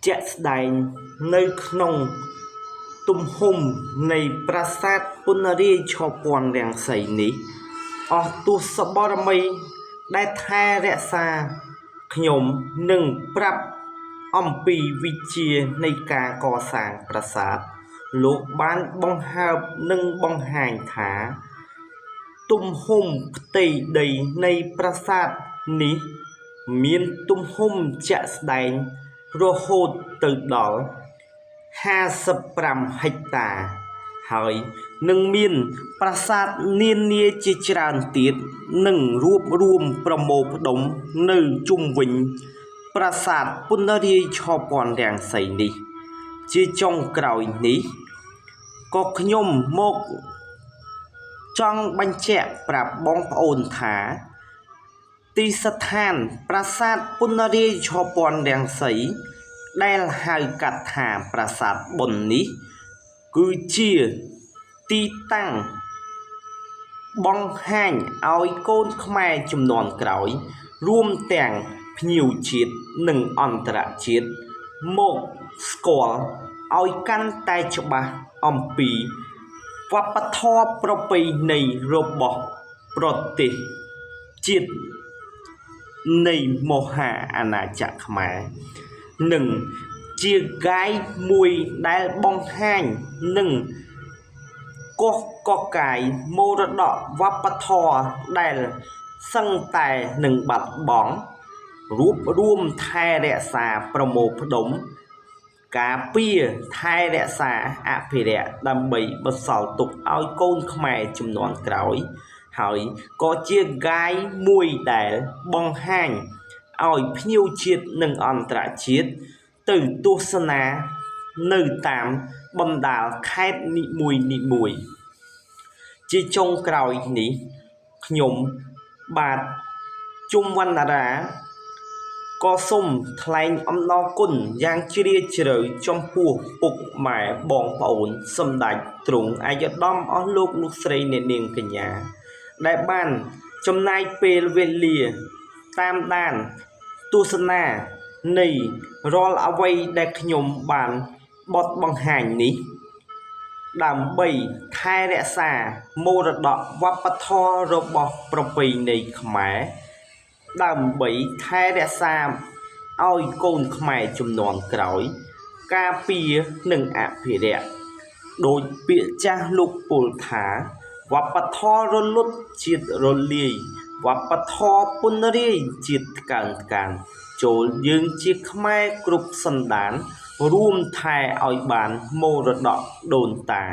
ជាក់ស្ដែងនៅក្នុងទំហំនៃប្រាសាទពនរាយឆពាន់រាំងសីនេះអស់ទសបរមីដែលថែរក្សាខ្ញុំនឹងប្រាប់អំពីវិជានៃការកសាងប្រាសាទលោកបានបង្ហើបនិងបង្ហាញថាទំហំផ្ទៃដីនៃប្រាសាទនេះមានទំហំជាក់ស្ដែងរហូតទៅដល់55ហិកតាហើយនឹងមានប្រាសាទនានាជាច្រើនទៀតនឹងរួបរួមប្រមូលផ្ដុំនៅជុំវិញប្រាសាទពនរាយឆពាន់រាំងសីនេះជាចុងក្រោយនេះក៏ខ្ញុំមកចង់បញ្ជាក់ប្រាប់បងប្អូនថាទីស្ថានប្រាសាទពនរាយឆពាន់រាំងសីដែលហៅកាត់ថាប្រាសាទបុណ្យនេះគឺជាទីតាំងបង្ហាញឲ្យកូនខ្មែរជំនាន់ក្រោយរួមទាំងភ្ញៀវជាតិនិងអន្តរជាតិមកស្គាល់ឲ្យកាន់តែច្បាស់អំពីវប្បធម៌ប្រពៃណីរបស់ប្រទេសជាតិនៃមហាអាណាចក្រខ្មែរនិងជាកាយមួយដែលបង្ហាញនឹងកោះកកាយមរតកវប្បធម៌ដែលសឹងតែនឹងបាត់បង់រួបរួមថែរក្សាប្រមូលផ្ដុំការពារថែរក្សាអភិរក្សដើម្បីបន្សល់ទុកឲ្យកូនខ្មែរជំនាន់ក្រោយហើយក៏ជាកាយមួយដែលបង្ហាញឲ្យភ្ញៀវជាតិនិងអន្តរជាតិទៅទស្សនានៅតាមបណ្ដាលខេត្តនីមួយជាចុងក្រោយនេះខ្ញុំបាទជុំវណ្ណារាក៏សូមថ្លែងអំណរគុណយ៉ាងជ្រាលជ្រៅចំពោះពុកម៉ែបងប្អូនសម្ដេចទ្រង់ឯកឧត្តមអស់លោកស្រីអ្នកនាងកញ្ញាដែលបានចំណាយពេលវេលាតាមដានទស្សនានៃរាល់អ្វីដែលខ្ញុំបានបទបង្ហាញនេះដើម្បីថែរក្សាមរតកវប្បធម៌របស់ប្រពៃណីខ្មែរដើម្បីថែរក្សាឲ្យកូនខ្មែរជំនាន់ក្រោយការពារនិងអភិរក្សដោយពាក្យចាស់លោកពោលថាវប្បធម៌រលត់ជាតិរលាយវប្បធម៌ពនរាយជាតិកើនចូលយើងជាខ្មែរគ្រប់សន្តានរួមថែឲ្យបានមរតកដូនតា